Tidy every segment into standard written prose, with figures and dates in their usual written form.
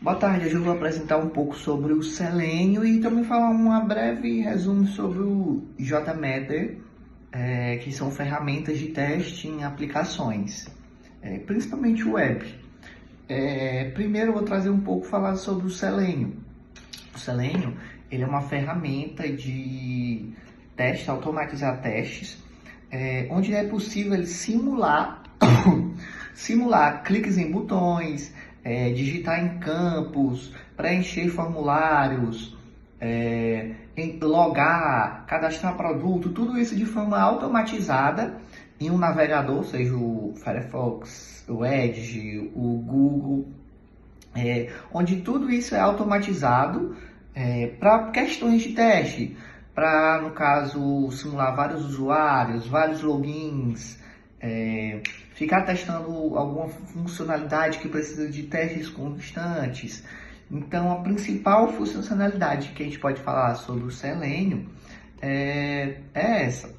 Boa tarde, hoje eu vou apresentar um pouco sobre o Selenium e também falar um breve resumo sobre o JMeter, que são ferramentas de teste em aplicações, principalmente web. Primeiro eu vou trazer um pouco falar sobre o Selenium. O Selenium ele é uma ferramenta de teste, automatizar testes, onde é possível ele simular cliques em botões, digitar em campos, preencher formulários, logar, cadastrar produto, tudo isso de forma automatizada em um navegador, seja o Firefox, o Edge, o Google, onde tudo isso é automatizado para questões de teste, para, no caso, simular vários usuários, vários logins, ficar testando alguma funcionalidade que precisa de testes constantes. Então, a principal funcionalidade que a gente pode falar sobre o Selenium é essa.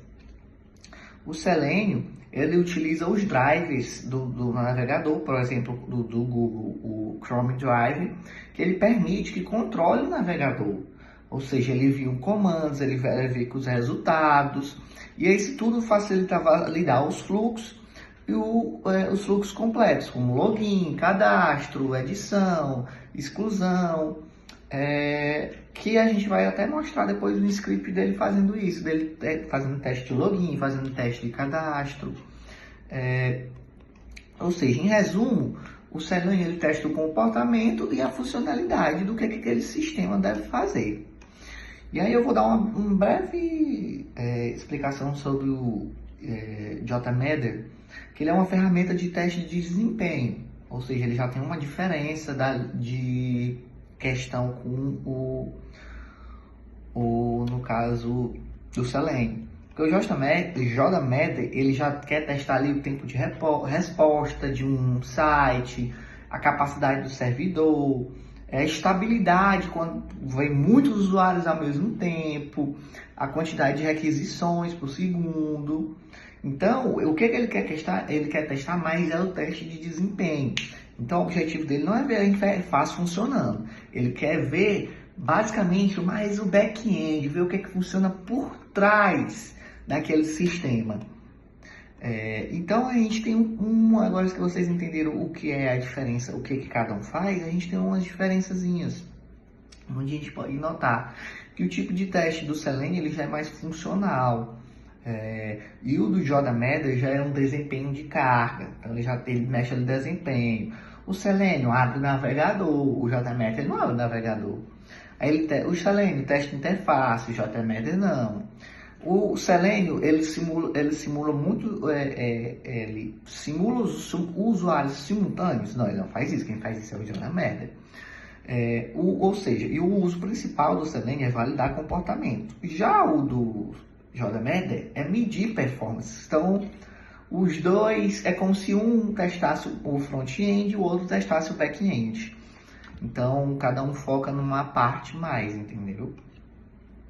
O Selenium, ele utiliza os drivers do navegador, por exemplo, do Google, o Chrome Drive, que ele permite que controle o navegador. Ou seja, ele envia comandos, ele verifica os resultados, e isso tudo facilita validar os fluxos e os fluxos completos, como login, cadastro, edição, exclusão, que a gente vai até mostrar depois no script dele fazendo isso, dele fazendo teste de login, fazendo teste de cadastro. Ou seja, em resumo, o Selenium ele testa o comportamento e a funcionalidade do que aquele sistema deve fazer. E aí eu vou dar uma breve explicação sobre o JMeter, que ele é uma ferramenta de teste de desempenho, ou seja, ele já tem uma diferença de questão com no caso do Selenium. Porque o JMeter, ele já quer testar ali o tempo de resposta de um site, a capacidade do servidor, a estabilidade quando vem muitos usuários ao mesmo tempo, a quantidade de requisições por segundo. Então, o que ele quer testar? Ele quer testar mais o teste de desempenho. Então, o objetivo dele não é ver a interface funcionando. Ele quer ver, basicamente, mais o back-end, ver o que funciona por trás daquele sistema. Então, a gente tem agora que vocês entenderam o que é a diferença, o que cada um faz, a gente tem umas diferençazinhas, onde a gente pode notar que o tipo de teste do Selenium ele já é mais funcional. E o do JMeter já é um desempenho de carga, então ele mexe no desempenho. O Selenium abre o navegador, o JMeter não abre o navegador. Aí o Selenium testa interface, o JMeter não. O Selenium ele simula muito, ele simula os usuários simultâneos. Não, ele não faz isso, quem faz isso é o JMeter. Ou seja, e o uso principal do Selenium é validar comportamento. Já o do JMeter é medir performance. Então, os dois é como se um testasse o front-end e o outro testasse o back-end. Então, cada um foca numa parte mais, entendeu?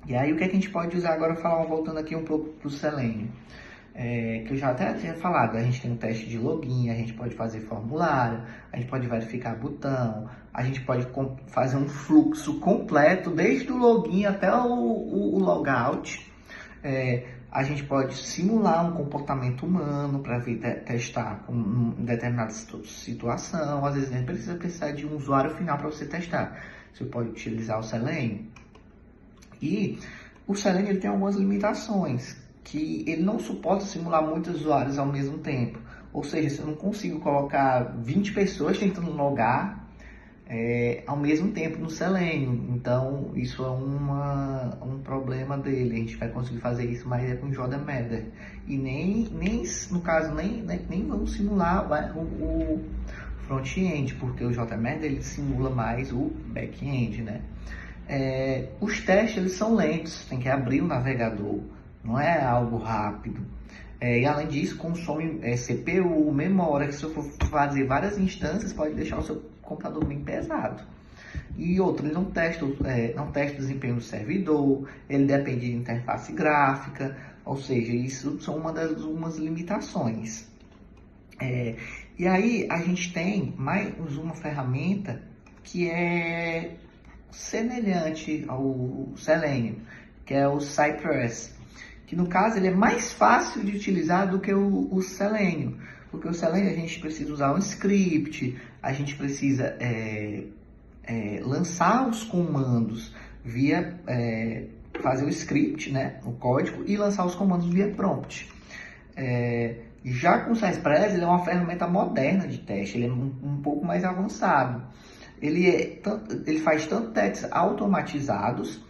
E aí, o que a gente pode usar agora, voltando aqui um pouco para o Selenium, que eu já até tinha falado, a gente tem um teste de login, a gente pode fazer formulário, a gente pode verificar botão, a gente pode fazer um fluxo completo, desde o login até o logout. A gente pode simular um comportamento humano para testar com determinada situação. Às vezes nem precisa precisar de um usuário final para você testar. Você pode utilizar o Selenium. E o Selenium ele tem algumas limitações, que ele não suporta simular muitos usuários ao mesmo tempo. Ou seja, se eu não consigo colocar 20 pessoas tentando logar ao mesmo tempo no Selenium. Então, isso é um problema dele. A gente vai conseguir fazer isso mais com o JMeter. E nem no caso, nem vamos simular o front-end, porque o JMeter ele simula mais o back-end, né? Os testes eles são lentos, tem que abrir o navegador, não é algo rápido. E além disso, consome CPU, memória, que se eu for fazer várias instâncias, pode deixar o seu computador bem pesado. E outro, ele não testa o desempenho do servidor, ele depende de interface gráfica, ou seja, isso são umas limitações. E aí a gente tem mais uma ferramenta que é semelhante ao Selenium, que é o Cypress, que no caso ele é mais fácil de utilizar do que o Selenium, porque o Selenium a gente precisa usar um script, a gente precisa lançar os comandos via fazer o script, né, o código, e lançar os comandos via prompt. Já com o Cypress, ele é uma ferramenta moderna de teste, ele é um pouco mais avançado. Ele faz tanto testes automatizados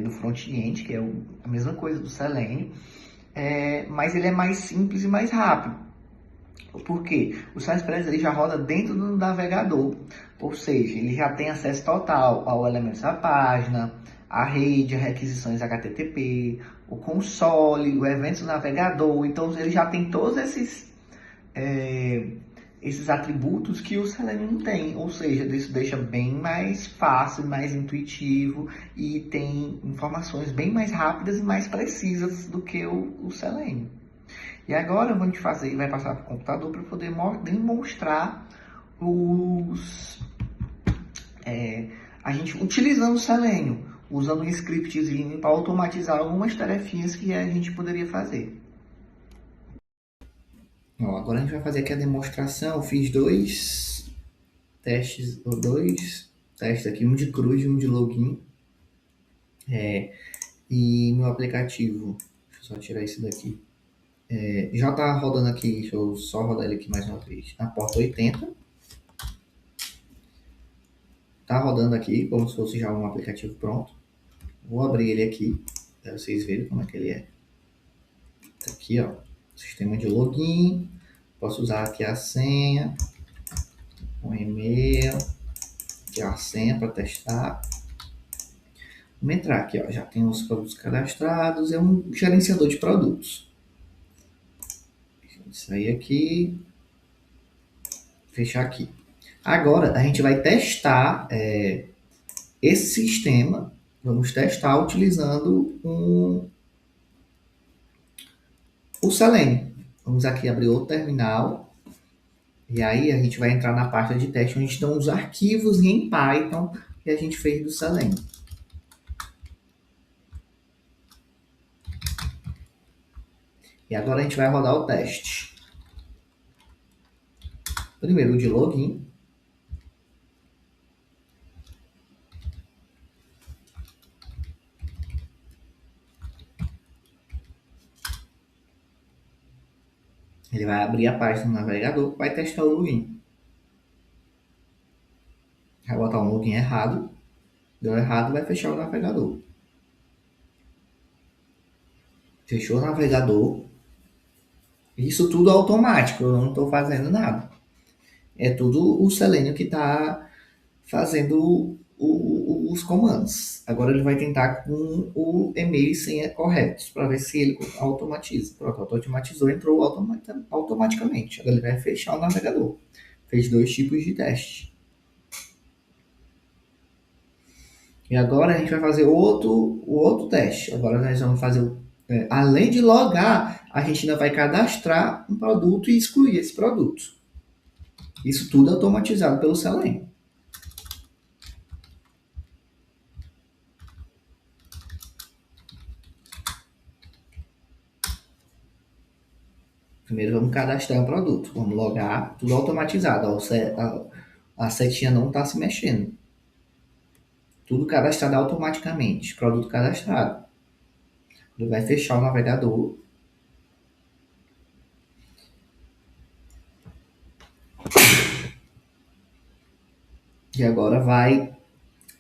do front-end, que é a mesma coisa do Selenium, mas ele é mais simples e mais rápido. Por quê? O Cypress ele já roda dentro do navegador, ou seja, ele já tem acesso total ao elementos da página, a rede, as requisições HTTP, o console, o eventos do navegador. Então ele já tem todos esses atributos que o Selenium não tem, ou seja, isso deixa bem mais fácil, mais intuitivo e tem informações bem mais rápidas e mais precisas do que o Selenium. E agora a gente vai passar para o computador para poder demonstrar a gente utilizando o Selenium, usando um scriptzinho para automatizar algumas tarefinhas que a gente poderia fazer. Ó, agora a gente vai fazer aqui a demonstração. Eu fiz dois testes aqui, um de cruz e um de login. E meu aplicativo, deixa eu só tirar isso daqui. Já está rodando aqui, deixa eu só rodar ele aqui mais uma vez, na porta 80. Tá rodando aqui, como se fosse já um aplicativo pronto. Vou abrir ele aqui, para vocês verem como é que ele é. Tá aqui, ó, sistema de login. Posso usar aqui a senha, um e-mail, aqui a senha para testar. Vamos entrar aqui, ó, já tem os produtos cadastrados, é um gerenciador de produtos. Deixa eu sair aqui, fechar aqui. Agora a gente vai testar esse sistema, vamos testar utilizando o Selenium. Vamos aqui abrir outro terminal, e aí a gente vai entrar na parte de teste onde estão os arquivos em Python que a gente fez do Selenium. E agora a gente vai rodar o teste. Primeiro o de login. Ele vai abrir a página do navegador, vai testar o login. Vai botar um login errado. Deu errado, vai fechar o navegador. Fechou o navegador. Isso tudo automático, eu não estou fazendo nada. É tudo o Selenium que está fazendo os comandos. Agora ele vai tentar com o e-mail e senha corretos para ver se ele automatiza. Pronto, automatizou, entrou automaticamente. Agora ele vai fechar o navegador. Fez 2 tipos de teste. E agora a gente vai fazer o outro teste. Agora nós vamos fazer, além de logar, a gente ainda vai cadastrar um produto e excluir esse produto. Isso tudo é automatizado pelo Selenium. Primeiro vamos cadastrar o produto. Vamos logar, tudo automatizado. A setinha não está se mexendo. Tudo cadastrado automaticamente. Produto cadastrado. Ele vai fechar o navegador. E agora vai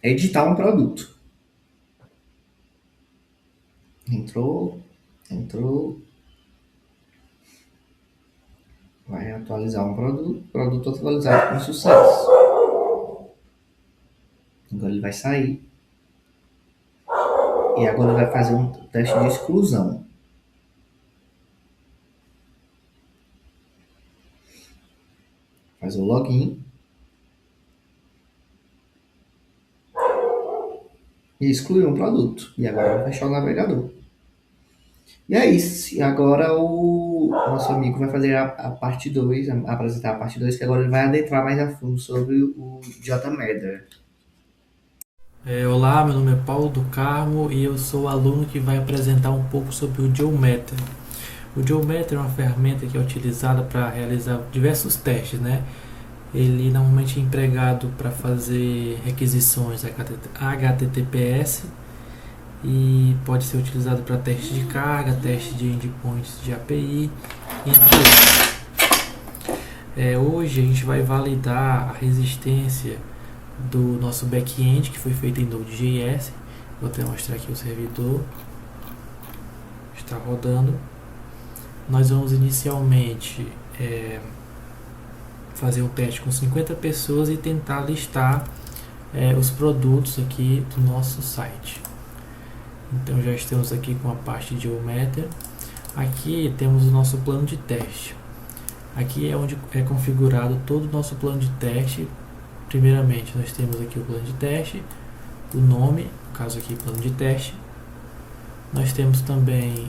editar um produto. Entrou. Vai atualizar um produto atualizado com sucesso. Agora ele vai sair. E agora ele vai fazer um teste de exclusão. Faz o login. E excluir um produto. E agora vai fechar o navegador. E é isso. E agora o nosso amigo vai fazer a parte 2, apresentar a parte 2, que agora ele vai adentrar mais a fundo sobre o JMeter. Olá, meu nome é Paulo do Carmo e eu sou o aluno que vai apresentar um pouco sobre o Geometer. O Geometer é uma ferramenta que é utilizada para realizar diversos testes, né? Ele normalmente é empregado para fazer requisições HTTPS e pode ser utilizado para teste de carga, teste de endpoints de API, entre outros. Hoje a gente vai validar a resistência do nosso back-end, que foi feito em Node.js. Vou até mostrar aqui o servidor. Está rodando. Nós vamos inicialmente fazer um teste com 50 pessoas e tentar listar os produtos aqui do nosso site. Então já estamos aqui com a parte de Geometer. Aqui temos o nosso plano de teste. Aqui é onde é configurado todo o nosso plano de teste. Primeiramente, nós temos aqui o plano de teste, o nome, no caso aqui, plano de teste. Nós temos também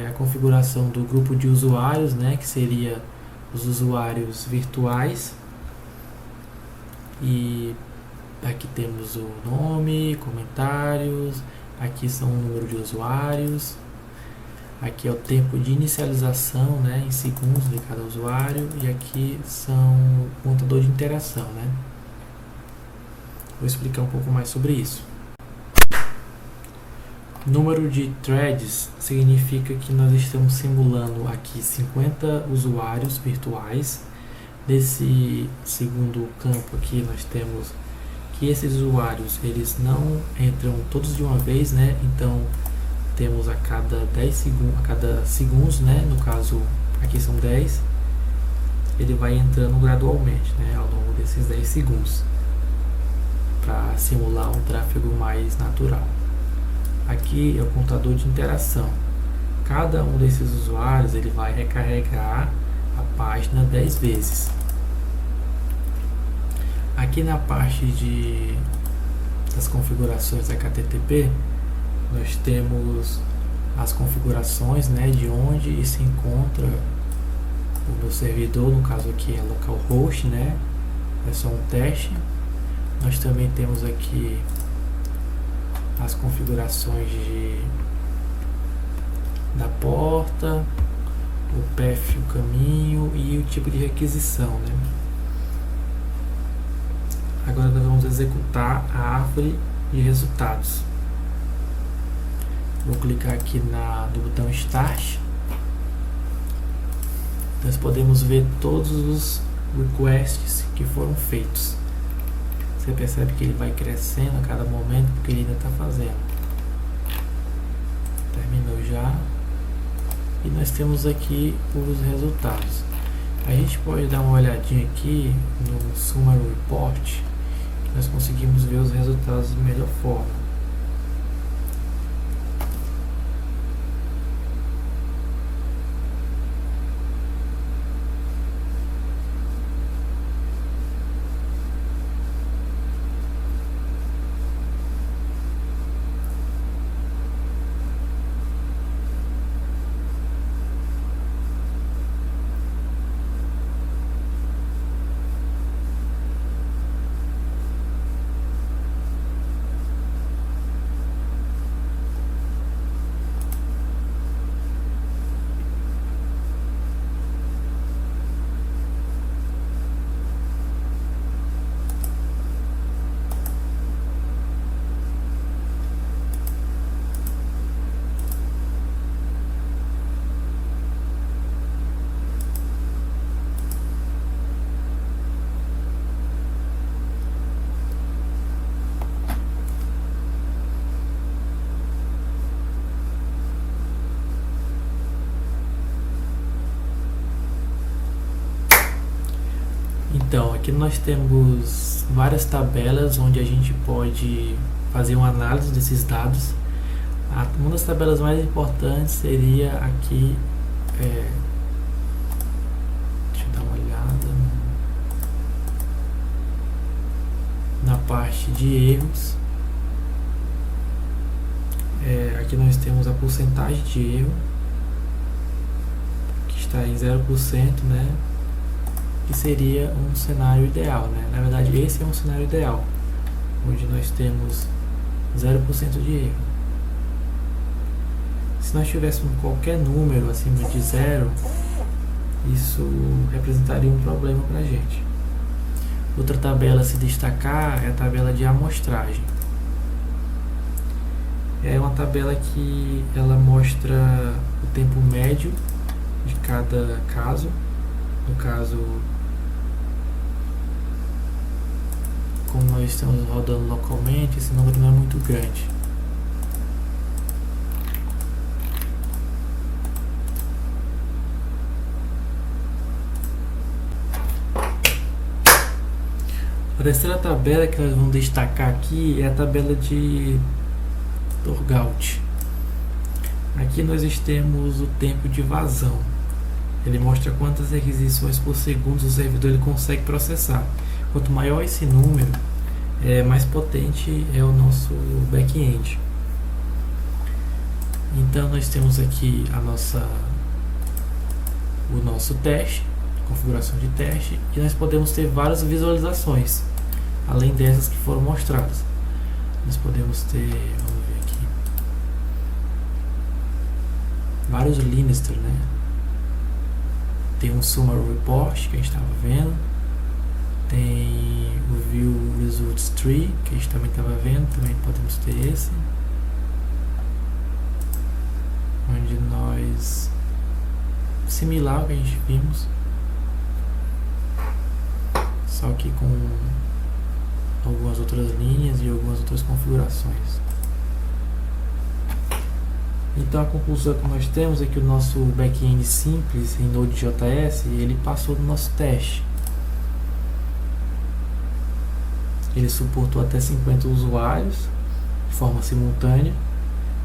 a configuração do grupo de usuários, né, que seria os usuários virtuais. E aqui temos o nome, comentários, aqui são o número de usuários. Aqui é o tempo de inicialização, né, em segundos de cada usuário. E aqui são o contador de interação, né. Vou explicar um pouco mais sobre isso. Número de threads significa que nós estamos simulando aqui 50 usuários virtuais. Desse segundo campo aqui nós temos que esses usuários eles não entram todos de uma vez, né? Então temos a cada 10 segundos, a cada segundos, né? No caso aqui são 10, ele vai entrando gradualmente, né? Ao longo desses 10 segundos, para simular um tráfego mais natural. Aqui é o contador de interação. Cada um desses usuários ele vai recarregar a página 10 vezes. Aqui na parte das configurações HTTP, nós temos as configurações, né, de onde se encontra o meu servidor, no caso aqui é localhost, né, é só um teste. Nós também temos aqui as configurações da porta, o path, o caminho e o tipo de requisição, né? Agora nós vamos executar a árvore de resultados. Vou clicar aqui no botão Start. Nós podemos ver todos os requests que foram feitos. Você percebe que ele vai crescendo a cada momento porque ele ainda está fazendo. Terminou já. E nós temos aqui os resultados. A gente pode dar uma olhadinha aqui no Summary Report, que nós conseguimos ver os resultados de melhor forma. Então, aqui nós temos várias tabelas onde a gente pode fazer uma análise desses dados. Uma das tabelas mais importantes seria aqui, deixa eu dar uma olhada na parte de erros. Aqui nós temos a porcentagem de erro está em 0%, né? Que seria um cenário ideal, né? Na verdade, esse é um cenário ideal, onde nós temos 0% de erro. Se nós tivéssemos qualquer número acima de 0, isso representaria um problema para a gente. Outra tabela a se destacar é a tabela de amostragem. É uma tabela que ela mostra o tempo médio de cada caso. No caso, como nós estamos rodando localmente, esse número não é muito grande. A terceira tabela que nós vamos destacar aqui é a tabela de Torgaut. Aqui nós temos o tempo de vazão. Ele mostra quantas requisições por segundo o servidor ele consegue processar. Quanto maior esse número, mais potente é o nosso back-end. Então nós temos aqui o nosso teste, configuração de teste, e nós podemos ter várias visualizações, além dessas que foram mostradas. Nós podemos ter, vamos ver aqui, vários Linster, né? Tem um Summary Report que a gente estava vendo, tem o View Results Tree que a gente também estava vendo, também podemos ter esse, onde nós, similar ao que a gente vimos, só que com algumas outras linhas e algumas outras configurações. Então a conclusão que nós temos é que o nosso back-end simples em Node.js, ele passou no nosso teste. Ele suportou até 50 usuários de forma simultânea,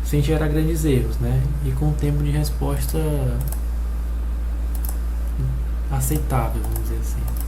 sem gerar grandes erros, né? E com um tempo de resposta aceitável, vamos dizer assim.